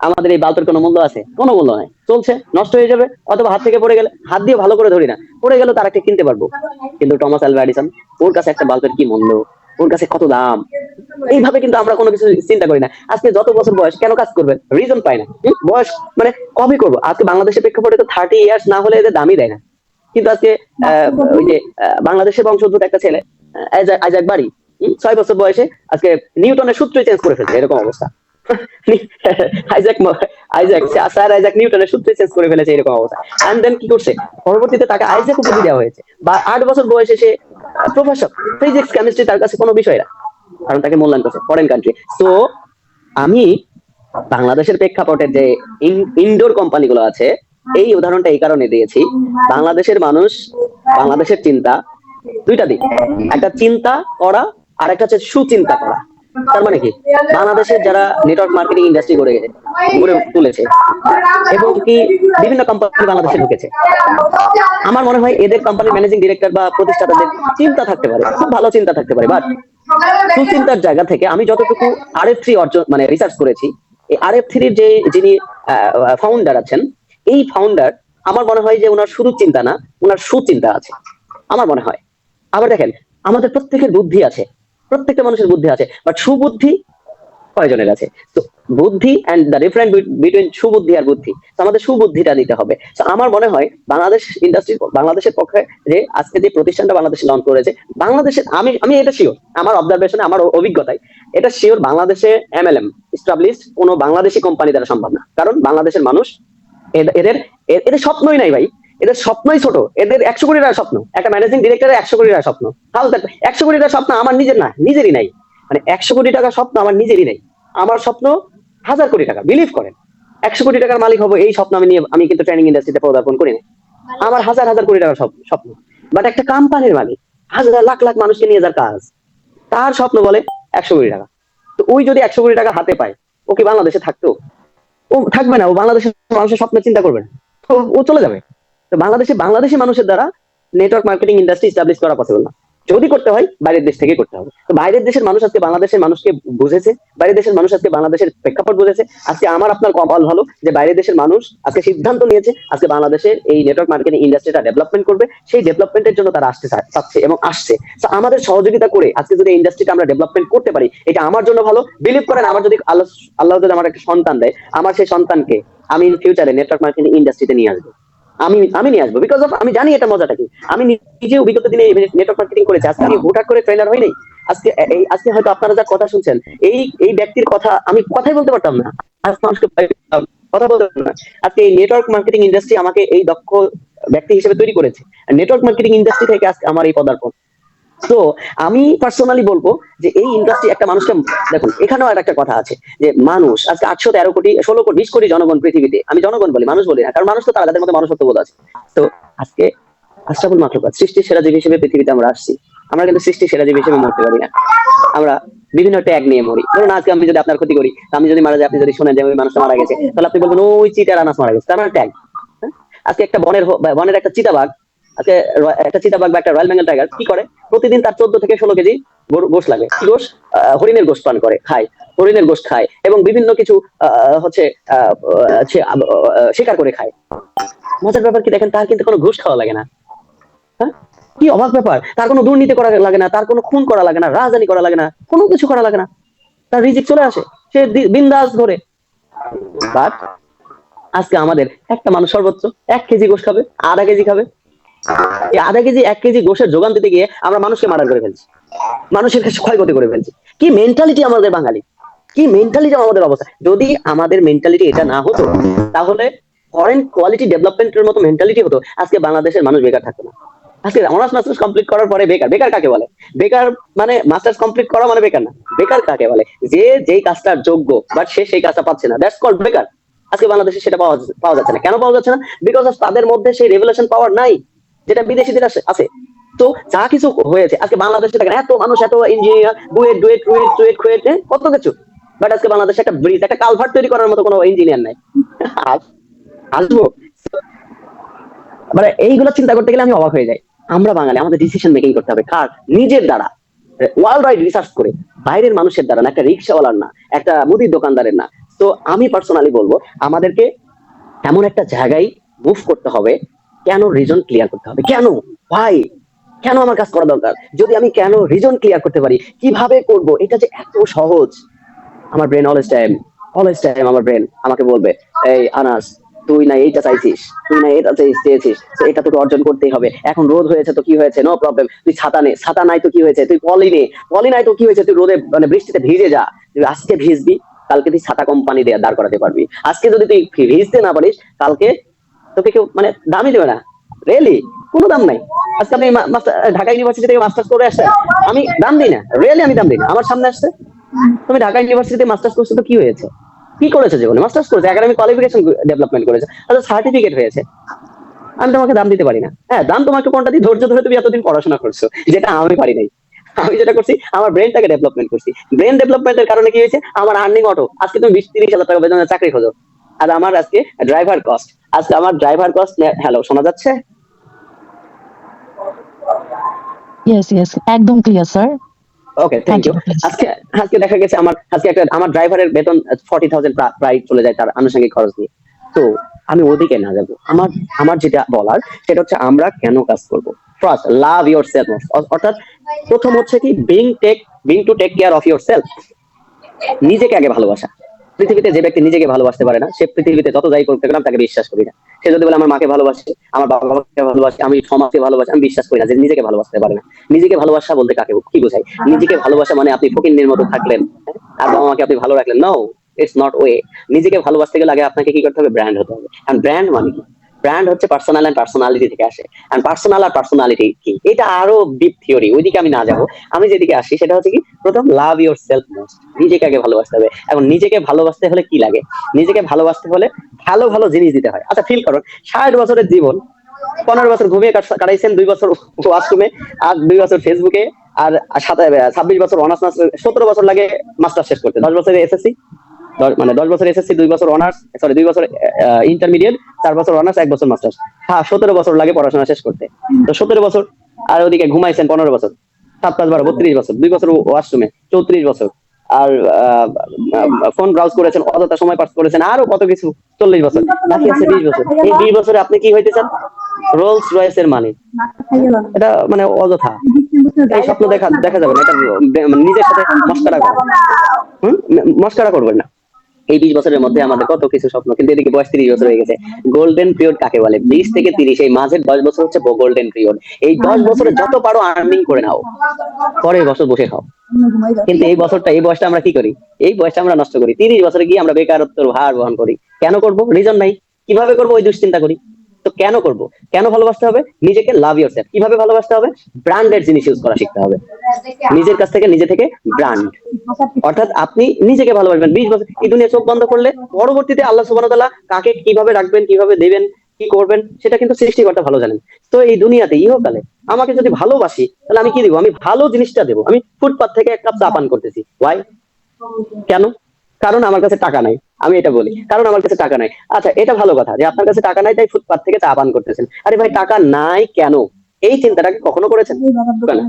আমাদের এই বাল্বের কোনো মূল্য আছে? কোনো মূল্য নাই, চলছে, নষ্ট হয়ে যাবে, অথবা হাত থেকে পড়ে গেলে, হাত দিয়ে ভালো করে ধরি না, পড়ে গেল তার একটা কিনতে পারবো। কিন্তু টমাস আলভা এডিসন, ওর কাছে একটা বাল্বের কি মূল্য, ওর কাছে কত দাম। এইভাবে কিন্তু আমরা কোনো কিছু চিন্তা করি না। আজকে যত বছর বয়স কেন কাজ করবে, রিজন পাই না। বয়স মানে কবে করবো? আজকে বাংলাদেশের প্রেক্ষাপটে তো 30 ইয়ার্স না হলে এদের দামই দেয় না। কিন্তু আজকে ওই যে বাংলাদেশের বংশোদ্ভূত একটা ছেলে, আইজাক বাড়ি, 6 বছর বয়সে আজকে নিউটনের সূত্রই চেঞ্জ করে ফেলছে, এরকম অবস্থা। আইজাক আইজাক স্যার আইজাক নিউটনের সূত্র চেঞ্জ করে ফেলেছে, এরকম অবস্থা। এন্ড দেন কি করছে, পরবর্তীতে তাকে আইজাক উপাধি দেওয়া হয়েছে, বা 8 বছর বয়সে সে প্রফেসর, ফিজিক্স কেমিস্ট্রি তার কাছে কোনো বিষয় না, কারণ তাকে মূল্যায়ন করছে ফরেন কান্ট্রি। তো আমি বাংলাদেশের প্রেক্ষাপটে যে ইনডোর কোম্পানিগুলো আছে, এই উদাহরণটা এই কারণে দিয়েছি, বাংলাদেশের মানুষ, বাংলাদেশের চিন্তা দুইটা দিক, একটা চিন্তা করা আর একটা হচ্ছে সুচিন্তা করা। তার মানে কি, বাংলাদেশের যারা নেটওয়ার্ক মার্কেটিং ইন্ডাস্ট্রি গড়ে তুলেছে এবং কি বিভিন্ন কোম্পানি বাংলাদেশে ঢুকেছে, আমার মনে হয় এদের কোম্পানির ম্যানেজিং ডিরেক্টর বা প্রতিষ্ঠাতাদের চিন্তা থাকতে পারে, খুব ভালো চিন্তা থাকতে পারে, বাট সুচিন্তার জায়গা থেকে আমি যতটুকু RF3 অর্জন মানে রিসার্চ করেছি, এই RF3 যে যিনি ফাউন্ডার আছেন, এই ফাউন্ডার আমার মনে হয় যে ওনার শুধু চিন্তা না, ওনার সুচিন্তা আছে আমার মনে হয়। আবার দেখেন, আমাদের প্রত্যেকের বুদ্ধি আছে, প্রত্যেকটা মানুষের বুদ্ধি আছে, বাট সুবুদ্ধি কয়জনের আছে? তো বুদ্ধি এন্ড দ্য ডিফারেন্স বিটুইন সুবুদ্ধি আর বুদ্ধি, তো আমাদের সুবুদ্ধিটা দিতে হবে। তো আমার মনে হয় বাংলাদেশ ইন্ডাস্ট্রি, বাংলাদেশের পক্ষে যে আজকে যে প্রতিষ্ঠানটা বাংলাদেশে লঞ্চ করেছে, বাংলাদেশের আমি আমি এটা শিওর, আমার অবজারভেশনে, আমার অভিজ্ঞতায় এটা শিওর, বাংলাদেশে MLM এস্টাবলিশড কোনো বাংলাদেশি কোম্পানি দ্বারা সম্ভব না। কারণ বাংলাদেশের মানুষ, এদের এদের স্বপ্নই নাই ভাই, এদের স্বপ্নই ছোট, এদের 100 কোটি টাকার স্বপ্ন, একটা ম্যানেজিং ডিরেক্টরের 100 কোটি টাকার স্বপ্ন, তাহলে 100 কোটি টাকার স্বপ্ন আমার নিজের না, নিজেরই নাই, মানে 100 কোটি টাকার স্বপ্ন আমার নিজেরই নাই, আমার স্বপ্ন 1000 কোটি টাকা, বিলিভ করেন। 100 কোটি টাকার মালিক হবো এই স্বপ্ন আমি নিয়ে, আমি কিন্তু ট্রেনিং ইন্ডাস্ট্রিতে পদার্পণ করি না, আমার হাজার হাজার কোটি টাকার স্বপ্ন। বাট একটা কোম্পানির মালিক, হাজার লাখ লাখ মানুষকে নিয়ে যার কাজ, তার স্বপ্ন বলে 100 কোটি টাকা। তো ওই যদি 100 কোটি টাকা হাতে পায়, ও কি বাংলাদেশে থাকতো? ও থাকবে না, ও বাংলাদেশের মানুষের স্বপ্ন চিন্তা করবে না, তো ও চলে যাবে। তো বাংলাদেশি মানুষের দ্বারা নেটওয়ার্ক মার্কেটিং ইন্ডাস্ট্রি এস্টাবলিশ করা পসিবল না, যদি করতে হয় বাইরের দেশ থেকে করতে হবে। তো বাইরের দেশের মানুষ আজকে বাংলাদেশের মানুষকে বুঝেছে, বাইরের দেশের মানুষ আজকে বাংলাদেশের প্রেক্ষাপট বুঝেছে। আজকে আমার আপনার কপাল ভালো যে বাইরের দেশের মানুষ আজকে সিদ্ধান্ত নিয়েছে আজকে বাংলাদেশের এই নেটওয়ার্ক মার্কেটিং ইন্ডাস্ট্রিটা ডেভেলপমেন্ট করবে, সেই ডেভেলপমেন্টের জন্য তারা আসতে চাচ্ছে এবং আসছে। তো আমাদের সহযোগিতা করে আজকে যদি ইন্ডাস্ট্রিটা আমরা ডেভেলপমেন্ট করতে পারি, এটা আমার জন্য ভালো। বিলিভ করেন, আমার যদি আল্লাহ যদি আমার একটা সন্তান দেয়, আমার সেই সন্তানকে আমি ইন ফিউচারে নেটওয়ার্ক মার্কেটিং ইন্ডাস্ট্রিতে নিয়ে আসবো, আমি নিয়ে আসবো, বিকজ অফ আমি জানি এটা মজাটা কি। আমি নিজেও বিগত দিনে নেটওয়ার্ক মার্কেটিং করেছি, আজকে আমি হুটহাট করে ট্রেনার হই নাই। আজকে হয়তো আপনারা যা কথা শুনছেন, এই ব্যক্তির কথা আমি কথাই বলতে পারতাম না, আজকে মানুষকে কথা বলতে পারতাম না। আজকে এই নেটওয়ার্ক মার্কেটিং ইন্ডাস্ট্রি আমাকে এই দক্ষ ব্যক্তি হিসেবে তৈরি করেছে, নেটওয়ার্ক মার্কেটিং ইন্ডাস্ট্রি থেকে আজকে আমার এই পদার্পণ। তো আমি পার্সোনালি বলবো যে এই ইন্ডাস্ট্রি একটা মানুষকে, দেখুন এখানেও একটা কথা আছে যে মানুষ আজকে 813 কোটি 16 কোটি 20 কোটি জনগণ পৃথিবীতে, আমি জনগণ বলি, মানুষ বলি না, কারণ মানুষ তো তারা যাদের মধ্যে মানুষত্ব বোধ আছে। তো আজকে আশরাফুল মাখলুকাত, সৃষ্টির সেরা জীব হিসেবে পৃথিবীতে আমরা আসছি, আমরা কিন্তু সৃষ্টির সেরা জীব হিসেবে মরতে পারি না, আমরা বিভিন্ন ট্যাগ নিয়ে মরি। ধরুন আজকে আমি যদি আপনার ক্ষতি করি, আমি যদি মারা যাই, আপনি যদি শোনেন যে ওই মানুষটা মারা গেছে, তাহলে আপনি বলবেন ওই চিটার আনাস মারা গেছে, তার মানে ট্যাগ। আজকে একটা বনের একটা চিতাবাঘ, আজকে একটা চিতাবাঘ বা একটা রয়্যাল বেঙ্গল টাইগার কি করে, প্রতিদিন তার 14 থেকে 16 কেজি গোশ লাগে, কি গোশ? হরিণের গোশ পান করে, খায়, হরিণের গোশ খায় এবং বিভিন্ন কিছু হচ্ছে শিকার করে খায়। মজার ব্যাপার কি দেখেন, তার কিন্তু কোনো ঘুষ খাওয়া লাগে না। হ্যাঁ, কি অবাক ব্যাপার, তার কোনো দুর্নীতি করা লাগে না, তার কোনো খুন করা লাগে না, রাজধানী করা লাগে না, কোনো কিছু করা লাগে না, তার রিজিক চলে আসে, সে বিন্দাস ধরে। বাট আজকে আমাদের একটা মানুষ সর্বোচ্চ 1 কেজি গোশ খাবে, আধা কেজি খাবে, এই আধা কেজি 1 কেজি গোশের যোগান দিতে গিয়ে আমরা মানুষকে মার্ডার করে ফেলছি, মানুষের কাছে ক্ষয়ক্ষতি করে ফেলছি। কি মেন্টালিটি আমাদের বাঙালি, কি মেন্টালিটি আমাদের অবস্থা। যদি আমাদের মেন্টালিটি এটা না হতো, তাহলে ফরেন কোয়ালিটি ডেভেলপমেন্টের মতো মেন্টালিটি হতো, আজকে বাংলাদেশের মানুষ বেকার থাকতো না। আজকে অনার্স মাস্টার্স কমপ্লিট করার পরে বেকার, বেকার কাকে বলে? বেকার মানে মাস্টার্স কমপ্লিট করা মানে বেকার না, বেকার কাকে বলে? যে যেই কাজটার যোগ্য বাট সে সেই কাজটা পাচ্ছে না, দ্যাটস কল্ড বেকার। আজকে বাংলাদেশে সেটা পাওয়া যাচ্ছে না। কেন পাওয়া যাচ্ছে না? বিকজ অফ তাদের মধ্যে সেই রেভলিউশন পাওয়ার নাই যেটা বিদেশিদের আছে। তো যা কিছু হয়েছে আজকে বাংলাদেশে, দেখেন এত মানুষ, এত ইঞ্জিনিয়ার, বুয়েট ডুয়েট রুয়েট চুয়েট খুয়েট, কত কিছু, বাট আজকে বাংলাদেশে একটা ব্রিজ, একটা কালভার্ট তৈরি করার মতো কোনো ইঞ্জিনিয়ার নাই। আসবো মানে এইগুলো চিন্তা করতে গেলে আমি অবাক হয়ে যাই। আমরা বাঙালি, আমাদের ডিসিশন মেকিং করতে হবে কার? নিজের দ্বারা, ওয়ার্ল্ড ওয়াইড রিসার্চ করে, বাইরের মানুষের দ্বারা না, একটা রিক্সাওয়ালার না, একটা মুদির দোকানদারের না, তো আমি পার্সোনালি বলবো আমাদেরকে এমন একটা জায়গায় মুভ করতে হবে, কেন রিজন ক্লিয়ার করতে হবে, কেন ভাই কেন আমার কাজ করা দরকার, যদি আমি কেন রিজন ক্লিয়ার করতে পারি, কিভাবে করব, এটা যে এত সহজ। আমার ব্রেন অলওয়েজ টাইম আমার ব্রেন আমাকে বলবে, এই আনাস, তুই না এইটা চাইছিস, তুই না এটা চেয়েছিস, তো এটা তোকে অর্জন করতেই হবে। এখন রোদ হয়েছে তো কি হয়েছে, নো প্রবলেম, তুই ছাতা নে, ছাতা নাই তো কি হয়েছে, তুই পলি নে, পলি নাই তো কি হয়েছে, তুই রোদে মানে বৃষ্টিতে ভিজে যা, তুই আজকে ভিজবি, কালকে তুই ছাতা কোম্পানি দিয়ে দাঁড় করাতে পারবি। আজকে যদি তুই ভিজতে না পারিস, কালকে তোকে কেউ মানে দামই দেবে না, রিয়েলি কোনো দাম নাই। আজকে আপনি ঢাকা ইউনিভার্সিটি থেকে মাস্টার্স করে আসছেন, আমি দাম দিই না, রিয়েলি আমি দাম দিই না। আমার সামনে আসছে, তুমি ঢাকা ইউনিভার্সিটিতে মাস্টার্স করছো তো কি হয়েছে, কি করেছে জীবনে, মাস্টার্স করেছে, একাডেমিক কোয়ালিফিকেশন ডেভেলপমেন্ট করেছে, আচ্ছা সার্টিফিকেট হয়েছে, আমি তোমাকে দাম দিতে পারি না। হ্যাঁ, দাম তোমাকে কোনটা দিই, ধৈর্য ধরে তুমি এতদিন পড়াশোনা করছো, যেটা আমি পারি নাই। আমি যেটা করছি, আমার ব্রেনটাকে ডেভেলপমেন্ট করছি, ব্রেন ডেভেলপমেন্টের কারণে কি হয়েছে, আমার আর্নিং অটো, আজকে তুমি 20-30 হাজার টাকা বেতনের চাকরি খোঁজো, আর আমার আজকে ড্রাইভার কস্ট, আজকে আমার ড্রাইভার কস্ট, হ্যালো শোনা যাচ্ছে? ইয়েস ইয়েস, একদম clear sir. Okay, thank you. আজকে আজকে দেখা গেছে আমার আজকে একটা আমার ড্রাইভারের বেতন 40,000 প্রায় চলে যায় তার আনুষঙ্গিক খরচ দিয়ে। তো আমি ওদিকে না যাবো, আমার আমার যেটা বলার সেটা হচ্ছে আমরা কেন কাজ করব। ফার্স্ট, লাভ ইয়োর সেলফ, অর্থাৎ প্রথম হচ্ছে কি being to take care of yourself, নিজেকে আগে ভালোবাসা। পৃথিবীতে যে ব্যক্তি নিজেকে ভালোবাসতে পারে না, সে পৃথিবীতে যত যাই করতে গেলাম তাকে বিশ্বাস করি না। সে যদি বলে আমার মাকে ভালোবাসে, আমার বাবাকে ভালোবাসে, আমি সমাজকে ভালোবাসি, আমি বিশ্বাস করি না যে নিজেকে ভালোবাসতে পারে না। নিজেকে ভালোবাসা বলতে কাকে কি বোঝায়, নিজেকে ভালোবাসা মানে আপনি ফকিন্নির মতো থাকলেন, আর বাবা মাকে আপনি ভালো রাখলেন, নো, ইটস নট ওয়ে। নিজেকে ভালোবাসতে গেলে আগে আপনাকে কি করতে হবে, ব্র্যান্ড হতে হবে। আর ব্র্যান্ড মানে কি, ব্র্যান্ড হচ্ছে পার্সোনাল এন্ড পার্সোনালিটি থেকে আসে। এন্ড পার্সোনাল আর পার্সোনালিটি কি, এটা আরো ডিপ থিওরি, ওইদিকে আমি না যাবো। আমি যেদিকে আসি সেটা হচ্ছে কি, প্রথম লাভ ইয়োর সেলফ মোস্ট, নিজেকে আগে ভালোবাসতে হবে। এখন নিজেকে ভালোবাসতে হলে কি লাগে, নিজেকে ভালোবাসতে হলে ভালো ভালো জিনিস দিতে হয়। আচ্ছা ফিল করুন, 60 বছরের জীবন, 15 বছর ঘুমিয়ে কাটাইছেন, 2 বছর ওয়াশরুমে, আর 2 বছর ফেসবুকে, আর 26 বছর অনার্স, 17 বছর লাগে মাস্টার শেষ করতে, 10 বছরে এসএসসি, মানে 10 বছর এসএসসি, 2 বছর অনার্স, সরি 2 বছর ইন্টারমিডিয়েট, 4 বছর অনার্স, 1 বছর মাস্টার্স, হ্যাঁ 17 বছর লাগে পড়াশোনা শেষ করতে। তো 17 বছর, আর ওদিকে ঘুমাইছেন 15 বছর, 7 5 12 32 বছর, 2 বছর ওয়াশরুমে, 34 বছর, আর ফোন ব্রাউজ করেছেন, অযথা সময় পাস করেছেন, আরো কত কিছু, 40 বছর, বাকি আছে 20 বছর। এই 20 বছরে আপনি কি হইতে চান, রোলস রয়েসের মালিক, এটা মানে অযথা এই স্বপ্ন দেখা দেখা যাবে না, এটা নিজের সাথে মস্করা করা, মস্করা করবেন না। এই 20 বছরের মধ্যে আমাদের কত কিছু স্বপ্ন, কিন্তু এদিকে বয়স 30 বছর হয়ে গেছে। গোল্ডেন পিরিয়ড কাকে বলে, 20 থেকে 30, এই মাঝের 10 বছর হচ্ছে গোল্ডেন পিরিয়ড। এই 10 বছরে যত পারো আর্নিং করে নাও, পরের বছর বসে খাও। কিন্তু এই বয়সটা আমরা কি করি, এই বয়সটা আমরা নষ্ট করি। 30 বছরে গিয়ে আমরা বেকারত্বের ভার বহন করি। কেন করব, রিজন নাই, কিভাবে করব ওই দুশ্চিন্তা করি। তো কেন করব, কেন ভালোবাসতে হবে নিজেকে, লাভ ইয়োর সেলফ। কিভাবে ভালোবাসতে হবে, ব্র্যান্ডেড জিনিস ইউজ করা শিখতে হবে, নিজের কাছ থেকে, নিজে থেকে ব্র্যান্ড, অর্থাৎ আপনি নিজেকে ভালোবাসবেন। 20 বছর এই দুনিয়া চোখ বন্ধ করলে পরবর্তীতে আল্লাহ সুবহানাহু ওয়া তাআলা কাকে কিভাবে রাখবেন, কিভাবে দেবেন, কি করবেন, সেটা কিন্তু সৃষ্টিকর্তা ভালো জানেন। তো এই দুনিয়াতে ইহকালে আমাকে যদি ভালোবাসি, তাহলে আমি কি দিব, আমি ভালো জিনিসটা দেবো। আমি ফুটপাত থেকে এক কাপ চা পান করতেছি, ওয়াই, কেন, কারণ আমার কাছে টাকা নাই, আমি এটা বলি, কারণ আমার কাছে টাকা নাই। আচ্ছা এটা ভালো কথা যে আপনার কাছে টাকা নাই তাই ফুটপাত থেকে চা পান করতেছেন, আরে ভাই টাকা নাই কেন, এই চিন্তাটা কি কখনো করেছেন?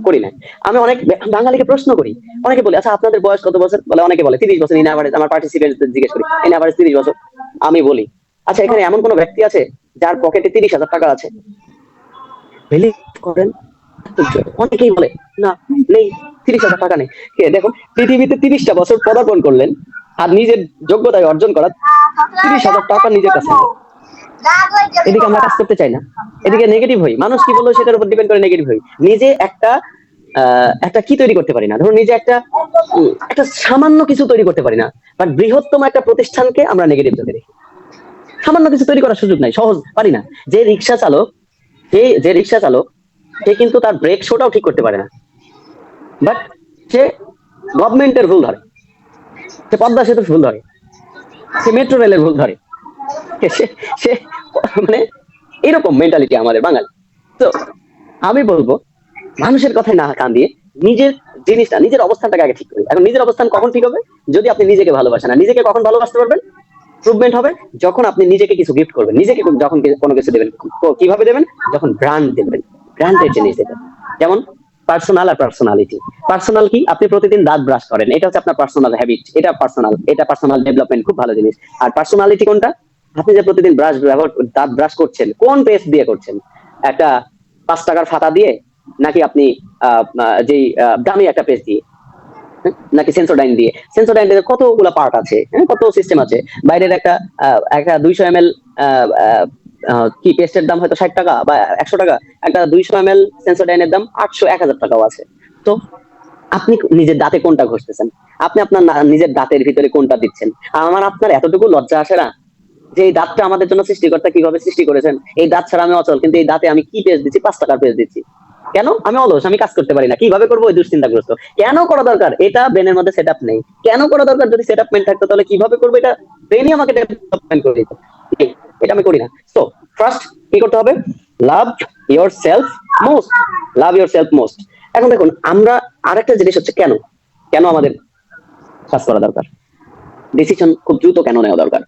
করি না। আমি অনেক বাঙালিকে প্রশ্ন করি, অনেকে বলে আচ্ছা আপনাদের বয়স কত বছর, বলে অনেকে বলে 30 বছর, ইন এভারেজ। আমার পার্টিসিপেন্ট জিজ্ঞেস করি, ইন এভারেজ 30 বছর। আমি বলি আচ্ছা এখানে এমন কোন ব্যক্তি আছে যার পকেটে 30,000 টাকা আছে, বিলিভ করেন? অনেকেই বলে না, নেই, 30,000 টাকা নেই। দেখুন পৃথিবীতে 30টা বছর পদার্পণ করলেন, আর নিজের যোগ্যতায় অর্জন করা 30,000 টাকা নিজের কাছে নেই। এদিকে আমরা কাজ করতে চাই না, এদিকে নেগেটিভ হই, মানুষ কি বললো সেটার উপর ডিপেন্ড করে নেগেটিভ হই। নিজে একটা কি তৈরি করতে পারি না, ধরুন নিজে একটা সামান্য কিছু তৈরি করতে পারি না, বাট বৃহত্তম একটা প্রতিষ্ঠানকে আমরা নেগেটিভ চোখে দেখি। সামান্য কিছু তৈরি করার সুযোগ নাই, সহজ পারি না। যে রিক্সা চালক সে কিন্তু তার ব্রেক শোটাও ঠিক করতে পারে না, বাট সে গভর্নমেন্টের ভুল ধরে, সে পদ্মা সেতুর ভুল ধরে, সে মেট্রো রেলের ভুল ধরে, সে মানে এরকম মেন্টালিটি আমাদের বাঙালি। তো আমি বলবো মানুষের কথায় না কান দিয়ে নিজের জিনিসটা, নিজের অবস্থানটাকে আগে ঠিক করি। এখন নিজের অবস্থান কখন ঠিক হবে, যদি আপনি নিজেকে ভালোবাসেন। আর নিজেকে কখন ভালোবাসতে পারবেন, ইমপ্রুভমেন্ট হবে যখন আপনি নিজেকে কিছু গিফট করবেন, নিজেকে যখন কোনো কিছু দেবেন। কিভাবে দেবেন, যখন ব্র্যান্ড দেবেন, ব্র্যান্ডের জিনিস দেবেন। যেমন পার্সোনাল আর পার্সোনালিটি। পার্সোনাল কি? আপনি প্রতিদিন দাঁত ব্রাশ করেন, এটা হচ্ছে আপনার পার্সোনাল হ্যাবিট, এটা পার্সোনাল, এটা পার্সোনাল ডেভেলপমেন্ট, খুব ভালো জিনিস। আর পার্সোনালিটি কোনটা? আপনি যে প্রতিদিন দাঁত ব্রাশ করছেন, কোন পেস্ট দিয়ে করছেন? একটা 5 টাকার ফাতা দিয়ে, নাকি আপনি যেই দামি একটা পেস্ট দিয়ে, নাকি সেন্সোডাইন দিয়ে? সেন্সোডাইনের কতগুলো পার্ট আছে, কত সিস্টেম আছে। বাইরের একটা 200 ml কি পেস্টের দাম হয়তো 60 টাকা বা 100 টাকা, একটা 200 ml সেন্সোডাইনের দাম 800-1000 টাকাও আছে। তো আপনি নিজের দাঁতে কোনটা ঘষতেছেন? আপনি আপনার নিজের দাঁতের ভিতরে কোনটা দিচ্ছেন? আপনার এতটুকু লজ্জা আসে না যে এই দাঁতটা আমাদের জন্য সৃষ্টিকর্তা কিভাবে সৃষ্টি করেছেন? এই দাঁত ছাড়া আমি অচল, কিন্তু এই দাঁতে আমি কি পেস্ট দিচ্ছি? 5 টাকার পেস্ট দিচ্ছি। কেন? আমি অলস, আমি কাজ করতে পারি না, কিভাবে করবো ওই দুশ্চিন্তাগ্রস্ত। কেন করা দরকার? এটা ব্রেনের মধ্যে সেট আপ নেই। কেন করা দরকার? যদি সেট আপমেন্ট থাকতো তাহলে কিভাবে করবো এটা ব্রেনই আমাকে ডেভেলপমেন্ট করে দিত। এটা আমি করি না। সো ফার্স্ট কি করতে হবে? Love your self most. Love your self most. এখন দেখুন, আমরা আরেকটা জিনিস হচ্ছে, কেন কেন আমাদের কাজ করা দরকার, ডিসিশন খুব দ্রুত কেন নেওয়া দরকার?